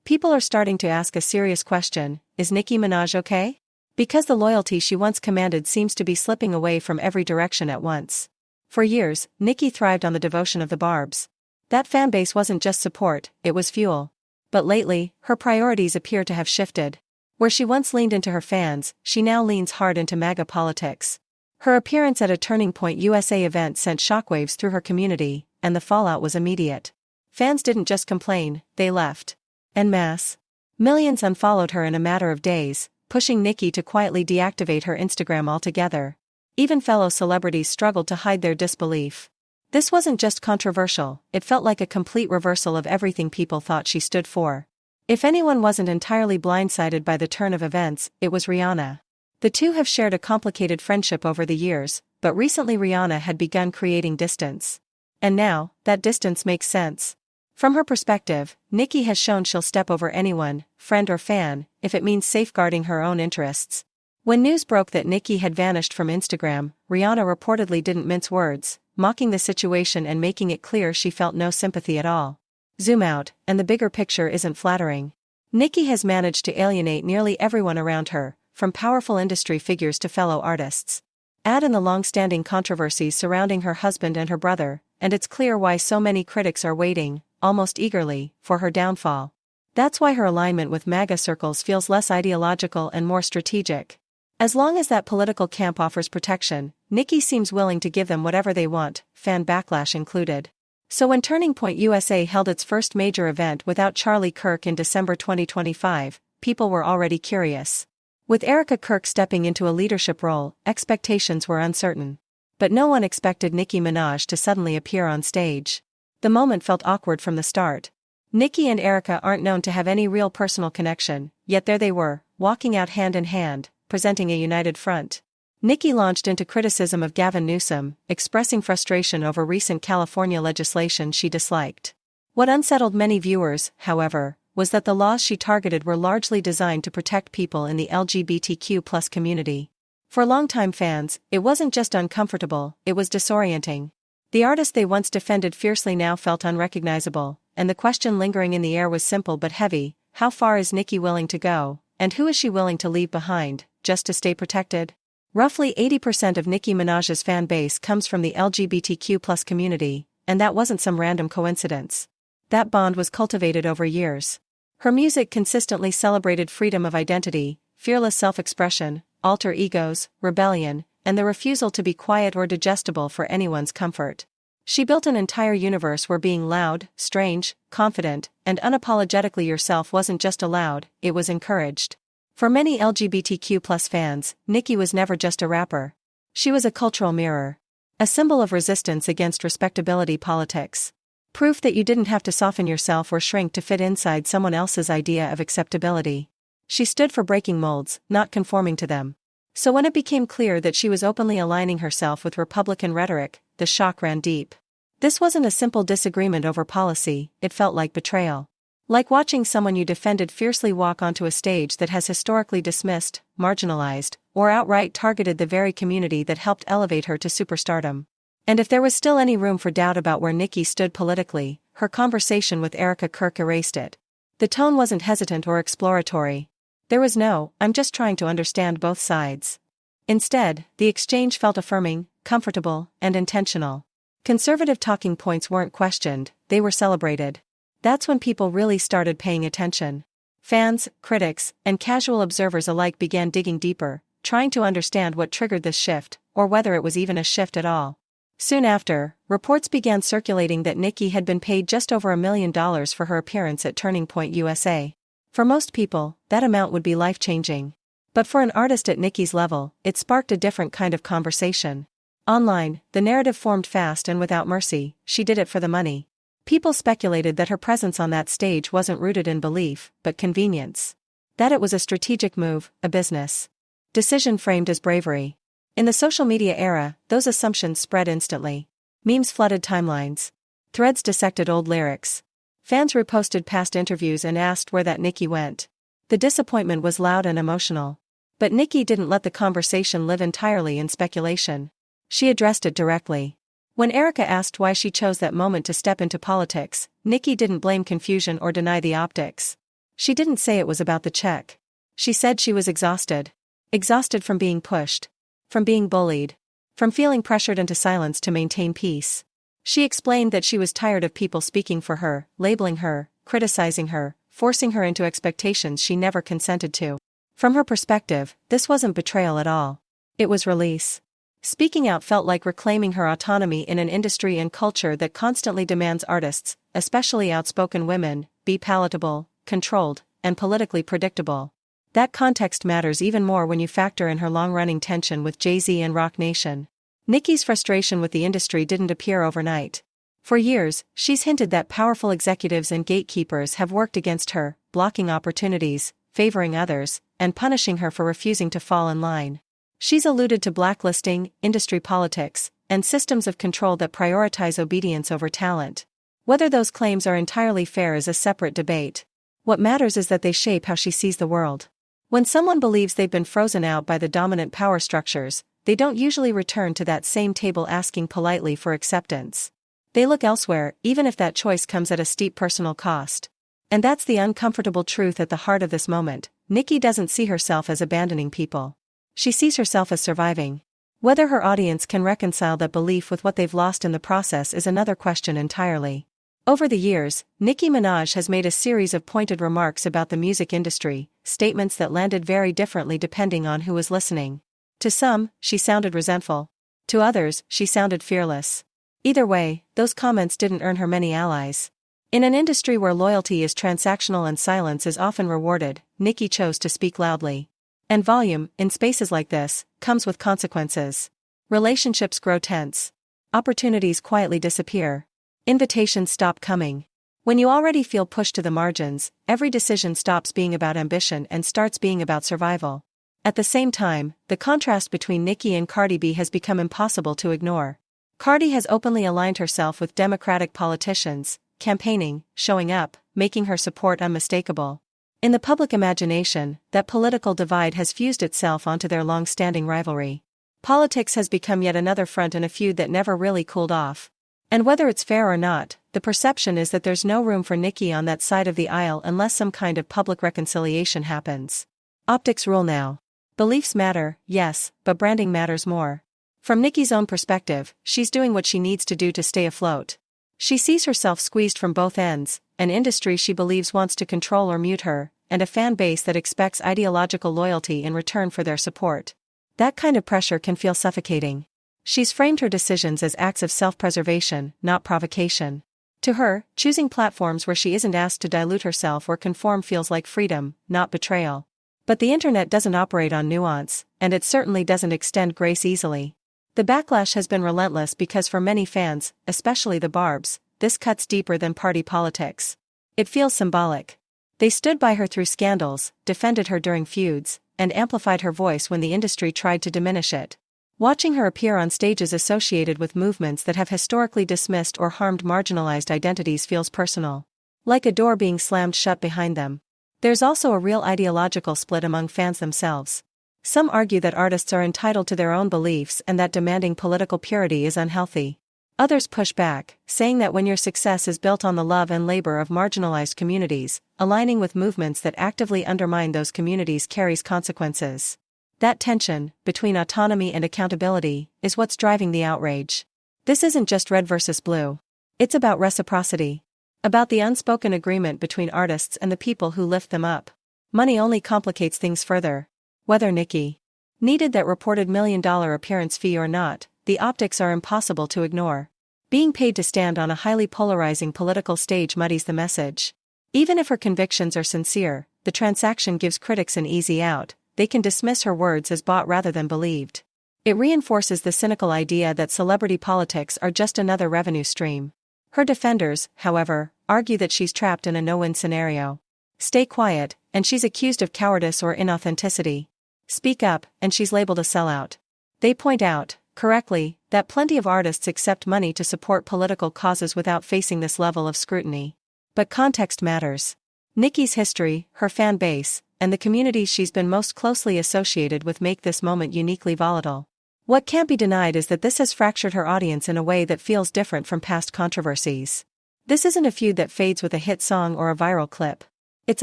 People are starting to ask a serious question: is Nicki Minaj okay? Because the loyalty she once commanded seems to be slipping away from every direction at once. For years, Nicki thrived on the devotion of the Barbs. That fanbase wasn't just support, it was fuel. But lately, her priorities appear to have shifted. Where she once leaned into her fans, she now leans hard into MAGA politics. Her appearance at a Turning Point USA event sent shockwaves through her community, and the fallout was immediate. Fans didn't just complain, they left. En masse. Millions unfollowed her in a matter of days, pushing Nicki to quietly deactivate her Instagram altogether. Even fellow celebrities struggled to hide their disbelief. This wasn't just controversial, it felt like a complete reversal of everything people thought she stood for. If anyone wasn't entirely blindsided by the turn of events, it was Rihanna. The two have shared a complicated friendship over the years, but recently Rihanna had begun creating distance. And now, that distance makes sense. From her perspective, Nicki has shown she'll step over anyone, friend or fan, if it means safeguarding her own interests. When news broke that Nicki had vanished from Instagram, Rihanna reportedly didn't mince words, mocking the situation and making it clear she felt no sympathy at all. Zoom out, and the bigger picture isn't flattering. Nicki has managed to alienate nearly everyone around her, from powerful industry figures to fellow artists. Add in the long-standing controversies surrounding her husband and her brother, and it's clear why so many critics are waiting, almost eagerly, for her downfall. That's why her alignment with MAGA circles feels less ideological and more strategic. As long as that political camp offers protection, Nicki seems willing to give them whatever they want, fan backlash included. So when Turning Point USA held its first major event without Charlie Kirk in December 2025, people were already curious. With Erica Kirk stepping into a leadership role, expectations were uncertain. But no one expected Nicki Minaj to suddenly appear on stage. The moment felt awkward from the start. Nicki and Erica aren't known to have any real personal connection, yet there they were, walking out hand in hand, presenting a united front. Nicki launched into criticism of Gavin Newsom, expressing frustration over recent California legislation she disliked. What unsettled many viewers, however, was that the laws she targeted were largely designed to protect people in the LGBTQ+ community. For longtime fans, it wasn't just uncomfortable, it was disorienting. The artist they once defended fiercely now felt unrecognizable, and the question lingering in the air was simple but heavy: how far is Nicki willing to go, and who is she willing to leave behind, just to stay protected? Roughly 80% of Nicki Minaj's fan base comes from the LGBTQ+ community, and that wasn't some random coincidence. That bond was cultivated over years. Her music consistently celebrated freedom of identity, fearless self-expression, alter egos, rebellion, and the refusal to be quiet or digestible for anyone's comfort. She built an entire universe where being loud, strange, confident, and unapologetically yourself wasn't just allowed, it was encouraged. For many LGBTQ+ fans, Nicki was never just a rapper. She was a cultural mirror. A symbol of resistance against respectability politics. Proof that you didn't have to soften yourself or shrink to fit inside someone else's idea of acceptability. She stood for breaking molds, not conforming to them. So when it became clear that she was openly aligning herself with Republican rhetoric, the shock ran deep. This wasn't a simple disagreement over policy, it felt like betrayal. Like watching someone you defended fiercely walk onto a stage that has historically dismissed, marginalized, or outright targeted the very community that helped elevate her to superstardom. And if there was still any room for doubt about where Nicki stood politically, her conversation with Erica Kirk erased it. The tone wasn't hesitant or exploratory. There was no, "I'm just trying to understand both sides." Instead, the exchange felt affirming, comfortable, and intentional. Conservative talking points weren't questioned, they were celebrated. That's when people really started paying attention. Fans, critics, and casual observers alike began digging deeper, trying to understand what triggered this shift, or whether it was even a shift at all. Soon after, reports began circulating that Nicki had been paid just over $1 million for her appearance at Turning Point USA. For most people, that amount would be life-changing. But for an artist at Nicki's level, it sparked a different kind of conversation. Online, the narrative formed fast and without mercy: she did it for the money. People speculated that her presence on that stage wasn't rooted in belief, but convenience. That it was a strategic move, a business decision framed as bravery. In the social media era, those assumptions spread instantly. Memes flooded timelines. Threads dissected old lyrics. Fans reposted past interviews and asked where that Nicki went. The disappointment was loud and emotional. But Nicki didn't let the conversation live entirely in speculation. She addressed it directly. When Erica asked why she chose that moment to step into politics, Nicki didn't blame confusion or deny the optics. She didn't say it was about the check. She said she was exhausted. Exhausted from being pushed. From being bullied. From feeling pressured into silence to maintain peace. She explained that she was tired of people speaking for her, labeling her, criticizing her, forcing her into expectations she never consented to. From her perspective, this wasn't betrayal at all. It was release. Speaking out felt like reclaiming her autonomy in an industry and culture that constantly demands artists, especially outspoken women, be palatable, controlled, and politically predictable. That context matters even more when you factor in her long-running tension with Jay-Z and Roc Nation. Nicki's frustration with the industry didn't appear overnight. For years, she's hinted that powerful executives and gatekeepers have worked against her, blocking opportunities, favoring others, and punishing her for refusing to fall in line. She's alluded to blacklisting, industry politics, and systems of control that prioritize obedience over talent. Whether those claims are entirely fair is a separate debate. What matters is that they shape how she sees the world. When someone believes they've been frozen out by the dominant power structures, they don't usually return to that same table asking politely for acceptance. They look elsewhere, even if that choice comes at a steep personal cost. And that's the uncomfortable truth at the heart of this moment. Nicki doesn't see herself as abandoning people. She sees herself as surviving. Whether her audience can reconcile that belief with what they've lost in the process is another question entirely. Over the years, Nicki Minaj has made a series of pointed remarks about the music industry, statements that landed very differently depending on who was listening. To some, she sounded resentful. To others, she sounded fearless. Either way, those comments didn't earn her many allies. In an industry where loyalty is transactional and silence is often rewarded, Nicki chose to speak loudly. And volume, in spaces like this, comes with consequences. Relationships grow tense. Opportunities quietly disappear. Invitations stop coming. When you already feel pushed to the margins, every decision stops being about ambition and starts being about survival. At the same time, the contrast between Nicki and Cardi B has become impossible to ignore. Cardi has openly aligned herself with Democratic politicians, campaigning, showing up, making her support unmistakable. In the public imagination, that political divide has fused itself onto their long-standing rivalry. Politics has become yet another front in a feud that never really cooled off. And whether it's fair or not, the perception is that there's no room for Nicki on that side of the aisle unless some kind of public reconciliation happens. Optics rule now. Beliefs matter, yes, but branding matters more. From Nicki's own perspective, she's doing what she needs to do to stay afloat. She sees herself squeezed from both ends, an industry she believes wants to control or mute her, and a fan base that expects ideological loyalty in return for their support. That kind of pressure can feel suffocating. She's framed her decisions as acts of self-preservation, not provocation. To her, choosing platforms where she isn't asked to dilute herself or conform feels like freedom, not betrayal. But the internet doesn't operate on nuance, and it certainly doesn't extend grace easily. The backlash has been relentless because for many fans, especially the Barbs, this cuts deeper than party politics. It feels symbolic. They stood by her through scandals, defended her during feuds, and amplified her voice when the industry tried to diminish it. Watching her appear on stages associated with movements that have historically dismissed or harmed marginalized identities feels personal. Like a door being slammed shut behind them. There's also a real ideological split among fans themselves. Some argue that artists are entitled to their own beliefs and that demanding political purity is unhealthy. Others push back, saying that when your success is built on the love and labor of marginalized communities, aligning with movements that actively undermine those communities carries consequences. That tension, between autonomy and accountability, is what's driving the outrage. This isn't just red versus blue. It's about reciprocity. About the unspoken agreement between artists and the people who lift them up. Money only complicates things further. Whether Nicki needed that reported $1 million appearance fee or not, the optics are impossible to ignore. Being paid to stand on a highly polarizing political stage muddies the message. Even if her convictions are sincere, the transaction gives critics an easy out. They can dismiss her words as bought rather than believed. It reinforces the cynical idea that celebrity politics are just another revenue stream. Her defenders, however, argue that she's trapped in a no-win scenario. Stay quiet, and she's accused of cowardice or inauthenticity. Speak up, and she's labeled a sellout. They point out, correctly, that plenty of artists accept money to support political causes without facing this level of scrutiny. But context matters. Nicki's history, her fan base, and the communities she's been most closely associated with make this moment uniquely volatile. What can't be denied is that this has fractured her audience in a way that feels different from past controversies. This isn't a feud that fades with a hit song or a viral clip. It's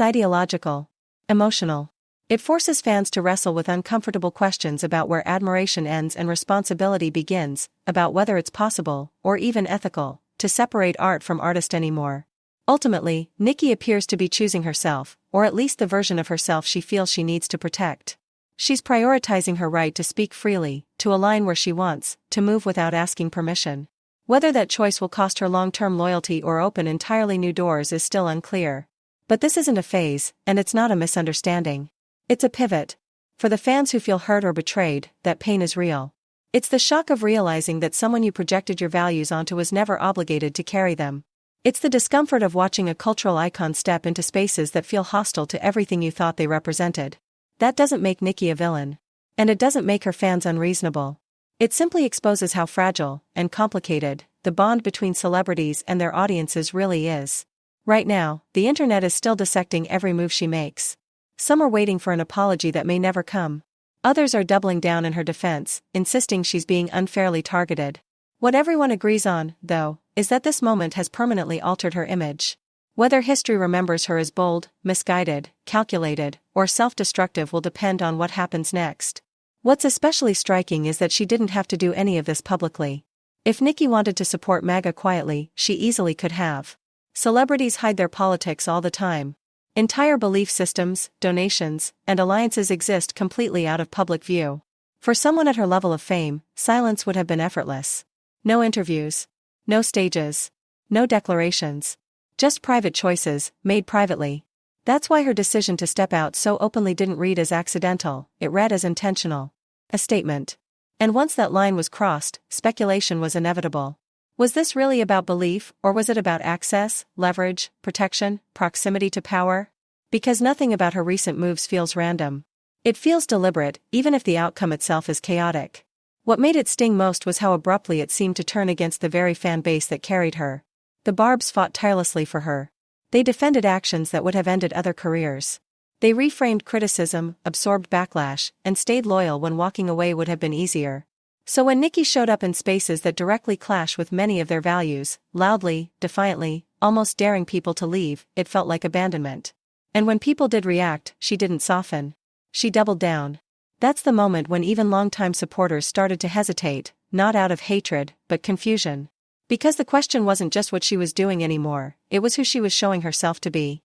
ideological. Emotional. It forces fans to wrestle with uncomfortable questions about where admiration ends and responsibility begins, about whether it's possible, or even ethical, to separate art from artist anymore. Ultimately, Nicki appears to be choosing herself, or at least the version of herself she feels she needs to protect. She's prioritizing her right to speak freely, to align where she wants, to move without asking permission. Whether that choice will cost her long-term loyalty or open entirely new doors is still unclear. But this isn't a phase, and it's not a misunderstanding. It's a pivot. For the fans who feel hurt or betrayed, that pain is real. It's the shock of realizing that someone you projected your values onto was never obligated to carry them. It's the discomfort of watching a cultural icon step into spaces that feel hostile to everything you thought they represented. That doesn't make Nicki a villain. And it doesn't make her fans unreasonable. It simply exposes how fragile, and complicated, the bond between celebrities and their audiences really is. Right now, the internet is still dissecting every move she makes. Some are waiting for an apology that may never come. Others are doubling down in her defense, insisting she's being unfairly targeted. What everyone agrees on, though, is that this moment has permanently altered her image. Whether history remembers her as bold, misguided, calculated, or self-destructive will depend on what happens next. What's especially striking is that she didn't have to do any of this publicly. If Nicki wanted to support MAGA quietly, she easily could have. Celebrities hide their politics all the time. Entire belief systems, donations, and alliances exist completely out of public view. For someone at her level of fame, silence would have been effortless. No interviews. No stages. No declarations. Just private choices, made privately. That's why her decision to step out so openly didn't read as accidental, it read as intentional. A statement. And once that line was crossed, speculation was inevitable. Was this really about belief, or was it about access, leverage, protection, proximity to power? Because nothing about her recent moves feels random. It feels deliberate, even if the outcome itself is chaotic. What made it sting most was how abruptly it seemed to turn against the very fan base that carried her. The Barbs fought tirelessly for her. They defended actions that would have ended other careers. They reframed criticism, absorbed backlash, and stayed loyal when walking away would have been easier. So when Nicki showed up in spaces that directly clash with many of their values, loudly, defiantly, almost daring people to leave, it felt like abandonment. And when people did react, she didn't soften. She doubled down. That's the moment when even longtime supporters started to hesitate, not out of hatred, but confusion. Because the question wasn't just what she was doing anymore, it was who she was showing herself to be.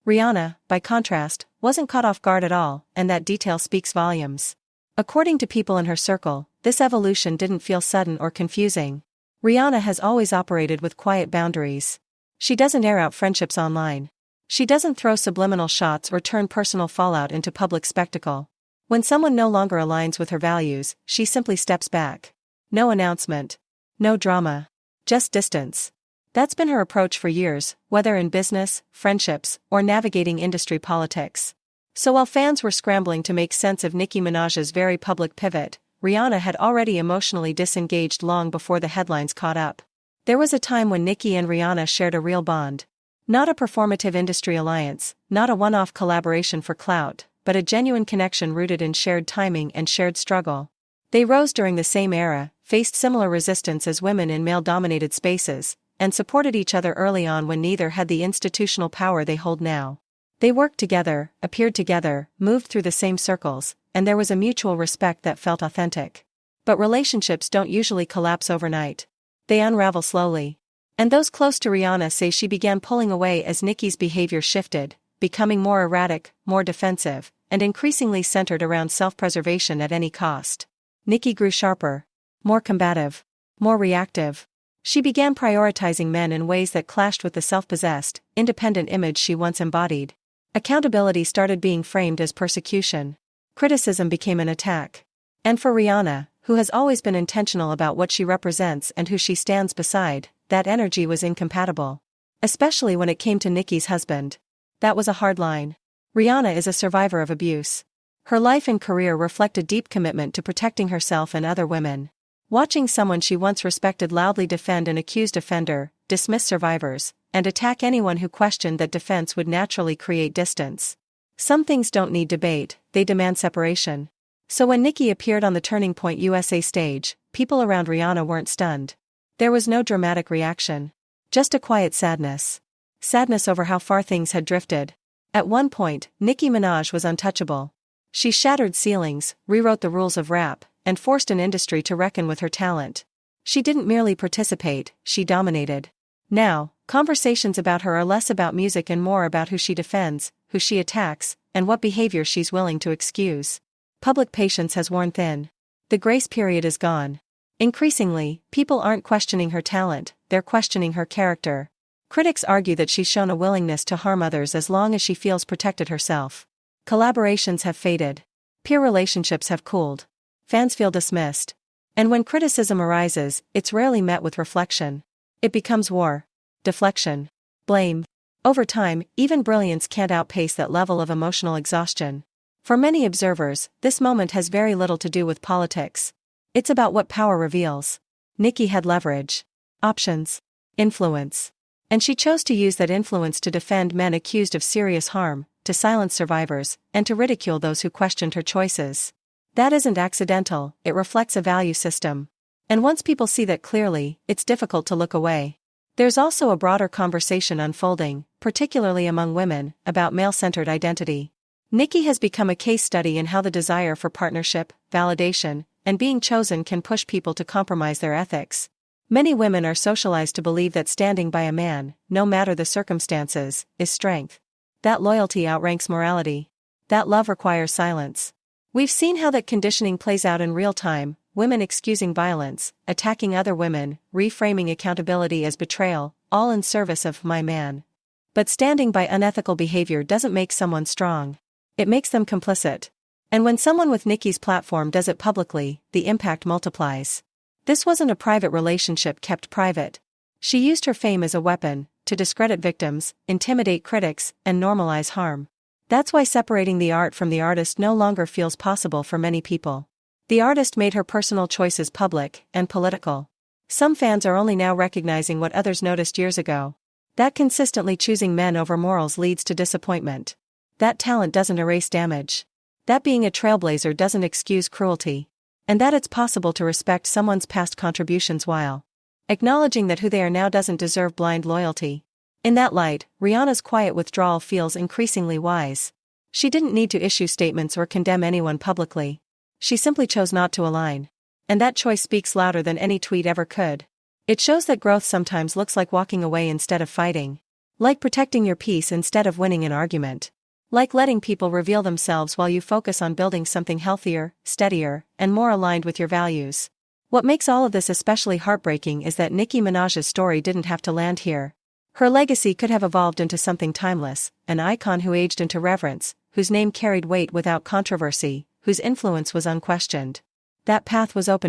Rihanna, by contrast, wasn't caught off guard at all, and that detail speaks volumes. According to people in her circle, this evolution didn't feel sudden or confusing. Rihanna has always operated with quiet boundaries. She doesn't air out friendships online. She doesn't throw subliminal shots or turn personal fallout into public spectacle. When someone no longer aligns with her values, she simply steps back. No announcement. No drama. Just distance. That's been her approach for years, whether in business, friendships, or navigating industry politics. So while fans were scrambling to make sense of Nicki Minaj's very public pivot, Rihanna had already emotionally disengaged long before the headlines caught up. There was a time when Nicki and Rihanna shared a real bond. Not a performative industry alliance, not a one-off collaboration for clout, but a genuine connection rooted in shared timing and shared struggle. They rose during the same era, faced similar resistance as women in male-dominated spaces, and supported each other early on when neither had the institutional power they hold now. They worked together, appeared together, moved through the same circles, and there was a mutual respect that felt authentic. But relationships don't usually collapse overnight. They unravel slowly. And those close to Rihanna say she began pulling away as Nicki's behavior shifted, becoming more erratic, more defensive, and increasingly centered around self-preservation at any cost. Nicki grew sharper, more combative, more reactive. She began prioritizing men in ways that clashed with the self-possessed, independent image she once embodied. Accountability started being framed as persecution. Criticism became an attack. And for Rihanna, who has always been intentional about what she represents and who she stands beside, that energy was incompatible. Especially when it came to Nicki's husband. That was a hard line. Rihanna is a survivor of abuse. Her life and career reflect a deep commitment to protecting herself and other women. Watching someone she once respected loudly defend an accused offender, dismiss survivors, and attack anyone who questioned that defense would naturally create distance. Some things don't need debate, they demand separation. So when Nicki appeared on the Turning Point USA stage, people around Rihanna weren't stunned. There was no dramatic reaction. Just a quiet sadness. Sadness over how far things had drifted. At one point, Nicki Minaj was untouchable. She shattered ceilings, rewrote the rules of rap, and forced an industry to reckon with her talent. She didn't merely participate, she dominated. Now, conversations about her are less about music and more about who she defends, who she attacks, and what behavior she's willing to excuse. Public patience has worn thin. The grace period is gone. Increasingly, people aren't questioning her talent, they're questioning her character. Critics argue that she's shown a willingness to harm others as long as she feels protected herself. Collaborations have faded. Peer relationships have cooled. Fans feel dismissed. And when criticism arises, it's rarely met with reflection. It becomes war. Deflection. Blame. Over time, even brilliance can't outpace that level of emotional exhaustion. For many observers, this moment has very little to do with politics. It's about what power reveals. Nicki had leverage. Options. Influence. And she chose to use that influence to defend men accused of serious harm, to silence survivors, and to ridicule those who questioned her choices. That isn't accidental, it reflects a value system. And once people see that clearly, it's difficult to look away. There's also a broader conversation unfolding, particularly among women, about male-centered identity. Nicki has become a case study in how the desire for partnership, validation, and being chosen can push people to compromise their ethics. Many women are socialized to believe that standing by a man, no matter the circumstances, is strength. That loyalty outranks morality. That love requires silence. We've seen how that conditioning plays out in real time, women excusing violence, attacking other women, reframing accountability as betrayal, all in service of my man. But standing by unethical behavior doesn't make someone strong. It makes them complicit. And when someone with Nicki's platform does it publicly, the impact multiplies. This wasn't a private relationship kept private. She used her fame as a weapon, to discredit victims, intimidate critics, and normalize harm. That's why separating the art from the artist no longer feels possible for many people. The artist made her personal choices public and political. Some fans are only now recognizing what others noticed years ago. That consistently choosing men over morals leads to disappointment. That talent doesn't erase damage. That being a trailblazer doesn't excuse cruelty. And that it's possible to respect someone's past contributions while acknowledging that who they are now doesn't deserve blind loyalty. In that light, Rihanna's quiet withdrawal feels increasingly wise. She didn't need to issue statements or condemn anyone publicly. She simply chose not to align. And that choice speaks louder than any tweet ever could. It shows that growth sometimes looks like walking away instead of fighting. Like protecting your peace instead of winning an argument. Like letting people reveal themselves while you focus on building something healthier, steadier, and more aligned with your values. What makes all of this especially heartbreaking is that Nicki Minaj's story didn't have to land here. Her legacy could have evolved into something timeless, an icon who aged into reverence, whose name carried weight without controversy, whose influence was unquestioned. That path was open.